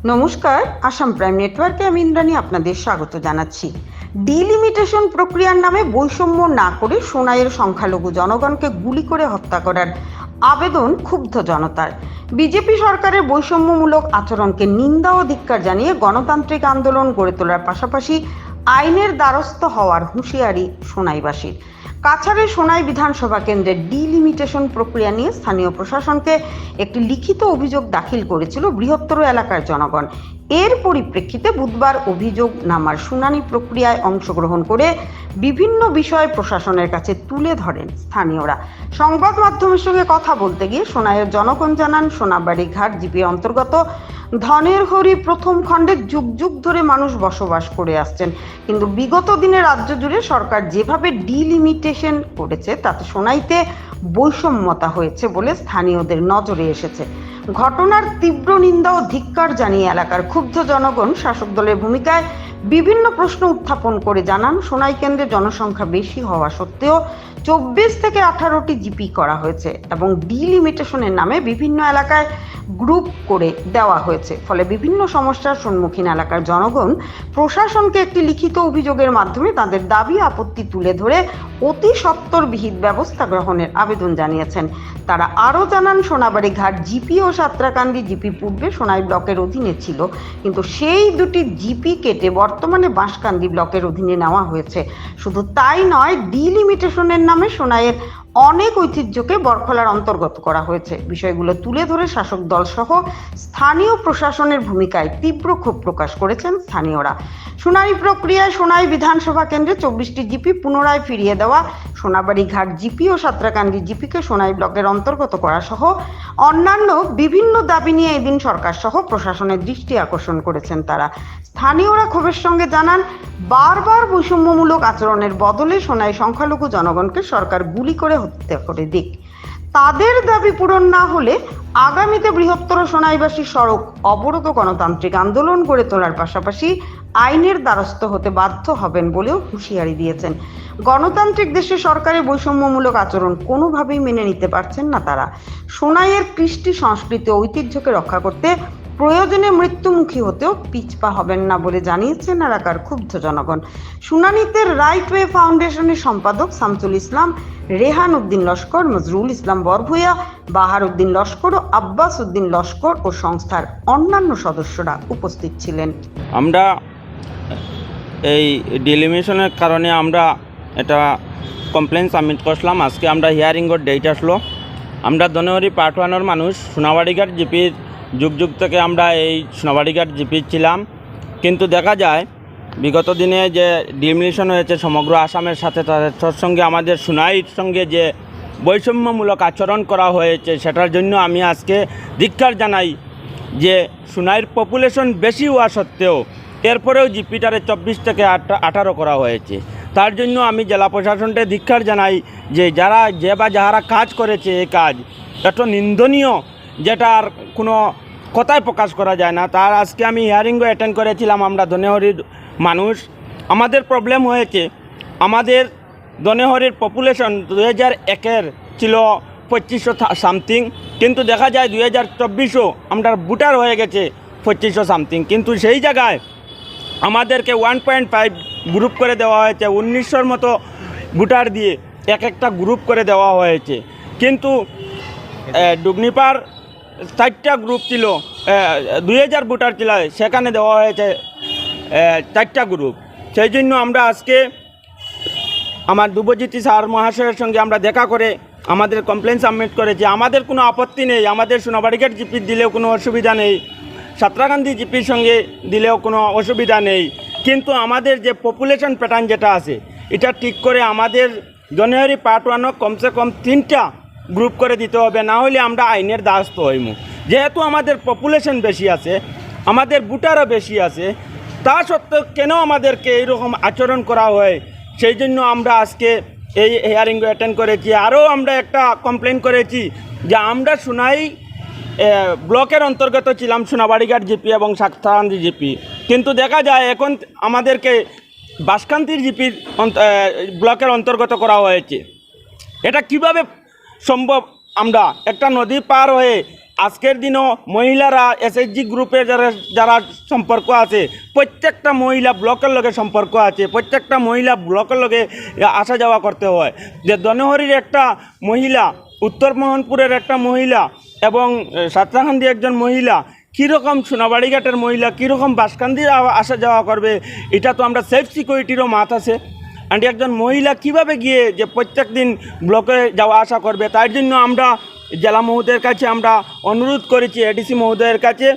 নমস্কার, আসাম প্রাইম নেটওয়ার্কে আমি ইন্দ্রাণী আপনাদের স্বাগত জানাচ্ছি। ডিলিমিটেশন প্রক্রিয়ার নামে বৈষম্য না করে সোনাইয়ের সংখ্যালঘু জনগণকে গুলি করে হত্যা করার আবেদন ক্ষুব্ধ জনতার। বিজেপি সরকারের বৈষম্যমূলক আচরণকে নিন্দা ও ধিক্কার জানিয়ে গণতান্ত্রিক আন্দোলন গড়ে তোলার পাশাপাশি আইনের দ্বারস্থ হওয়ার হুঁশিয়ারি সোনাইবাসীর। কাছাড়ের সোনাই বিধানসভা কেন্দ্রের ডিলিমিটেশন প্রক্রিয়া নিয়ে স্থানীয় প্রশাসনকে একটি লিখিত অভিযোগ দাখিল করেছিল বৃহত্তর এলাকার জনগণ। এর পরিপ্রেক্ষিতে বুধবার অভিযোগ নামার শুনানি প্রক্রিয়ায় অংশগ্রহণ করে বিভিন্ন বিষয় প্রশাসনের কাছে তুলে ধরেন স্থানীয়রা। সংবাদ মাধ্যমের সঙ্গে কথা বলতে গিয়ে সোনাইয়ের জনগণ জানান, সোনাবাড়ি ঘাট জিপির অন্তর্গত ধনের হরি প্রথম খণ্ডে যুগ যুগ ধরে মানুষ বসবাস করে আসছেন, কিন্তু বিগত দিনে রাজ্য জুড়ে সরকার যেভাবে ডিলিমিটেশন করেছে তাতে সোনাইতে বৈষম্যতা হয়েছে বলে স্থানীয়দের নজরে এসেছে। ঘটনার তীব্র নিন্দা ও ধিক্কার জানিয়ে এলাকার ক্ষুব্ধ জনগণ শাসক দলের ভূমিকায় বিভিন্ন প্রশ্ন উত্থাপন করে জানান, সোনাই কেন্দ্রে জনসংখ্যা বেশি হওয়া সত্ত্বেও 24 থেকে 18টি জিপি করা হয়েছে এবং ডিলিমিটেশনের নামে বিভিন্ন এলাকায় গ্রুপ করে দেওয়া হয়েছে, ফলে বিভিন্ন সমস্যার সম্মুখীন এলাকার জনগণ প্রশাসনকে একটি লিখিত অভিযোগের মাধ্যমে তাদের দাবি আপত্তি তুলে ধরে অতি সত্বর বিহিত ব্যবস্থা গ্রহণের আবেদন জানিয়েছেন। তারা আরও জানান, সোনাবাড়ি ঘাট জিপি ও সাঁতরাকান্দি জিপি পূর্বে সোনাই ব্লকের অধীনে ছিল, কিন্তু সেই দুটি জিপি কেটে বর্তমানে বাঁশকান্দি ব্লকের অধীনে নেওয়া হয়েছে। শুধু তাই নয়, ডিলিমিটেশনের নামে সোনাইয়ের অনেক ঐতিহ্যকে বরখলার অন্তর্গত করা হয়েছে। বিষয়গুলো তুলে ধরে শাসক দল সহ স্থানীয় প্রশাসনের ভূমিকায় তীব্র ক্ষোভ প্রকাশ করেছেন স্থানীয়রা। শুনানি প্রক্রিয়ায় সোনাই বিধানসভা কেন্দ্রে 24টি জিপি পুনরায় ফিরিয়ে দেওয়া, সোনাবাড়ি ঘাট জিপি ও সাঁতরাকান্দি জিপিকে সোনাই ব্লকের অন্তর্গত করা সহ অন্যান্য বিভিন্ন দাবি নিয়ে এদিন সরকার সহ প্রশাসনের দৃষ্টি আকর্ষণ করেছেন তারা। স্থানীয়রা ক্ষোভের সঙ্গে জানান, বারবার বৈষম্যমূলক আচরণের বদলে সোনাই সংখ্যালঘু জনগণকে সরকার গুলি করে হত্যা করে দিক। তাদের দাবি পূরণ না হলে আগামীতে বৃহত্তর সোনাইবাসী সড়ক অবরোধ গণতান্ত্রিক আন্দোলন গড়ে তোলার পাশাপাশি আইনের দ্বারস্থ হতে বাধ্য হবেন বলেও হুঁশিয়ারি দিয়েছেন। গণতান্ত্রিক দেশে সরকারের বৈষম্যমূলক আচরণ কোনোভাবেই মেনে নিতে পারছেন না তারা। সোনাইয়ের কৃষ্টি সংস্কৃতি ও ঐতিহ্যকে রক্ষা করতে প্রয়োজনে মৃত্যুমুখী হতেও পিছপা হবেন না বলে জানিয়েছেন এলাকার ক্ষুব্ধ জনগণ। শুনানিতে রাইট ওয়ে ফাউন্ডেশনের সম্পাদক শামসুল ইসলাম, রেহান উদ্দিন লস্কর, নজরুল ইসলাম বরভূয়া, বাহার উদ্দিন লস্কর ও আব্বাস উদ্দিন লস্কর ও সংস্থার অন্যান্য সদস্যরা উপস্থিত ছিলেন। আমরা এই ডিলিমিটেশনের কারণে আমরা এটা কমপ্লেন সাবমিট করলাম। আজকে আমরা হিয়ারিংয়ের ডেট আসলো। আমরা ধনেহরি পার্ট 1-এর মানুষ, সোনাবাড়িঘাট জিপির যুগ যুগ থেকে আমরা এই সোনাবাড়িঘাট জিপি ছিলাম, কিন্তু দেখা যায় বিগত দিনে যে ডিলিমিটেশন হয়েছে সমগ্র আসামের সাথে, তার সঙ্গে আমাদের সোনাইয়ের সঙ্গে যে বৈষম্যমূলক আচরণ করা হয়েছে সেটার জন্য আমি আজকে ধিক্কার জানাই যে সোনাইয়ের পপুলেশন বেশি হওয়া সত্ত্বেও এরপরেও জিপিটারে 24 থেকে 18 করা হয়েছে। তার জন্য আমি জেলা প্রশাসনকে ধিক্কার জানাই যে যারা কাজ করেছে এই কাজ এত নিন্দনীয়, যেটার কোনো কথাই প্রকাশ করা যায় না। তার আজকে আমি হিয়ারিংও অ্যাটেন্ড করেছিলাম। আমরা ধনেহরির মানুষ, আমাদের প্রবলেম হয়েছে, আমাদের ধনেহরির পপুলেশন 2001-এর ছিল 2500 সামথিং, কিন্তু দেখা যায় 2024-ও আমরা ভোটার হয়ে গেছে 2500 সামথিং, কিন্তু সেই জায়গায় আমাদেরকে 1.5 গ্রুপ করে দেওয়া হয়েছে। 1900-র মতো ভোটার দিয়ে একটা গ্রুপ করে দেওয়া হয়েছে, কিন্তু ডুগনিপার 4টা গ্রুপ ছিল, 2000 ভোটার ছিল, সেখানে দেওয়া হয়েছে 4টা গ্রুপ। সেই জন্য আমরা আজকে আমার দুবজিতি স্যার মহাশয়ের সঙ্গে আমরা দেখা করে আমাদের কমপ্লেন সাবমিট করেছি। আমাদের কোনো আপত্তি নেই, আমাদের সোনাবাড়িঘাট জিপি দিলেও কোনো অসুবিধা নেই, সাঁতরাকান্দি জিপির সঙ্গে দিলেও কোনো অসুবিধা নেই, কিন্তু আমাদের যে পপুলেশন প্যাটার্ন যেটা আছে এটা ঠিক করে আমাদের ধনেহরি পার্ট 1 কমসে কম 3টা গ্রুপ করে দিতে হবে, না হলে আমরা আইনের দ্বারস্থ হইব। যেহেতু আমাদের পপুলেশন বেশি আছে, আমাদের ভোটারও বেশি আছে, তা সত্ত্বেও কেন আমাদেরকে এইরকম আচরণ করা হয়, সেই জন্য আমরা আজকে এই হিয়ারিং অ্যাটেন্ড করেছি। আরও আমরা একটা কমপ্লেন করেছি যে আমরা সোনাই ব্লকের অন্তর্গত ছিলাম, সোনাবাড়িঘাট জিপি এবং সাঁতরাকান্দি জিপি, কিন্তু দেখা যায় এখন আমাদেরকে বাঁশকান্দির জিপির ব্লকের অন্তর্গত করা হয়েছে। এটা কিভাবে সম্ভব? আমরা একটা নদী পার হয়ে আজকের দিনও মহিলারা এসএইচজি গ্রুপের যারা সম্পর্ক আছে প্রত্যেকটা মহিলা ব্লকের লগে সম্পর্ক আছে, প্রত্যেকটা মহিলা ব্লকের লগে আসা যাওয়া করতে হয়। যে দনহরির একটা মহিলা, উত্তর মোহনপুরের একটা মহিলা এবং সাতরাকান্দি একজন মহিলা, কীরকম সোনাবাড়িঘাটের মহিলা কীরকম বাসকান্দি আসা যাওয়া করবে, এটা তো আমরা সেফ সিকিউরিটিরও মাত আছে। অ্যান্ড একজন মহিলা কিভাবে গিয়ে যে প্রত্যেক দিন ব্লকে যাওয়া আসা করবে, তার জন্য আমরা জেলা মহোদয়ের কাছে আমরা অনুরোধ করেছি, এডিসি মহোদয়ের কাছে,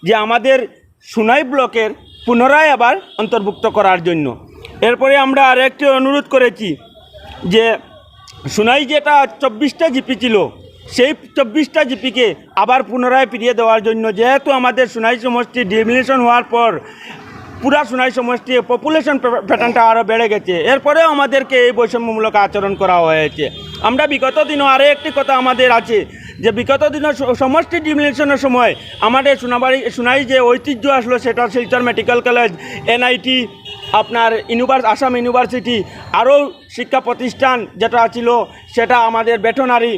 যে আমাদের সোনাই ব্লকের পুনরায় আবার অন্তর্ভুক্ত করার জন্য। এরপরে আমরা আরেকটি অনুরোধ করেছি যে সোনাই যেটা 24টা জিপি ছিল, সেই 24টা জিপিকে আবার পুনরায় ফিরিয়ে দেওয়ার জন্য। যেহেতু আমাদের সোনাই সমষ্টি ডিমিনেশন হওয়ার পর পুরা সোনাই সমষ্টি পপুলেশন প্যাটার্নটা আরও বেড়ে গেছে, এরপরেও আমাদেরকে এই বৈষম্যমূলক আচরণ করা হয়েছে। আমরা বিগত দিনও আরও একটি কথা আমাদের আছে যে বিগত দিনও সমষ্টি ডিমিনেশনের সময় আমাদের সোনাই যে ঐতিহ্য আসলো, সেটা শিলচর মেডিকেল কলেজ, এনআইটি, আপনার আসাম ইউনিভার্সিটি, আরও শিক্ষা প্রতিষ্ঠান যেটা ছিল সেটা আমাদের ভেটেরিনারি,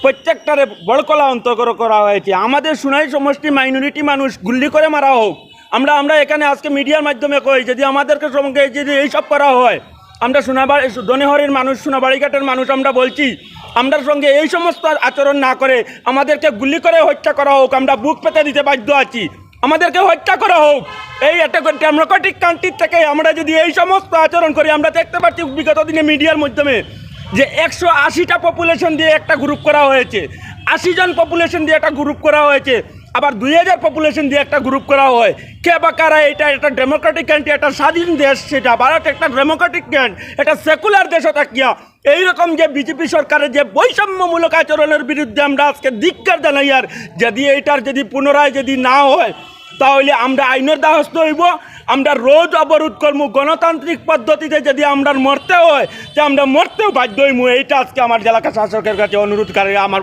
প্রত্যেকটারে বড়কলা অন্তর্গত করা হয়েছে। আমাদের সোনাই সমষ্টি মাইনরিটি মানুষ গুল্লি করে মারা হোক, আমরা এখানে আজকে মিডিয়ার মাধ্যমে কই, যদি আমাদেরকে সঙ্গে যদি এইসব করা হয়, আমরা দনিহরের মানুষ, সোনাবাড়িঘাটের মানুষ, আমরা বলছি আমরার সঙ্গে এই সমস্ত আচরণ না করে আমাদেরকে গুলি করে হত্যা করা হোক, আমরা বুক পেতে দিতে বাধ্য আছি, আমাদেরকে হত্যা করা হোক। এই একটা ডেমোক্রেটিক কান্ট্রির থেকে আমরা যদি এই সমস্ত আচরণ করি, আমরা দেখতে পাচ্ছি বিগত দিনে মিডিয়ার মাধ্যমে যে 180টা পপুলেশন দিয়ে একটা গ্রুপ করা হয়েছে, 80 জন পপুলেশন দিয়ে একটা গ্রুপ করা হয়েছে, আবার 2000 পপুলেশন দিয়ে একটা গ্রুপ করা হয়। কে বা কারা? এটা একটা ডেমোক্রেটিক কান্ট্রি, একটা স্বাধীন দেশ, সেটা ভারত একটা ডেমোক্রেটিক কান্ট্রি, এটা সেকুলার দেশও থাকিয়া এইরকম যে বিজেপি সরকারের যে বৈষম্যমূলক আচরণের বিরুদ্ধে আমরা আজকে ধিক্কার জানাই। আর যদি এইটার যদি পুনরায় যদি না হয়, তাহলে আমরা আইনের দ্বারস্থ হইব, আমরা রোজ অবরোধ করবো, গণতান্ত্রিক পদ্ধতিতে যদি আমরা মরতে হয়, যে আমরা মরতেও বাধ্য হইব। এইটা আজকে আমার জেলা শাসকের কাছে অনুরোধ করে আমার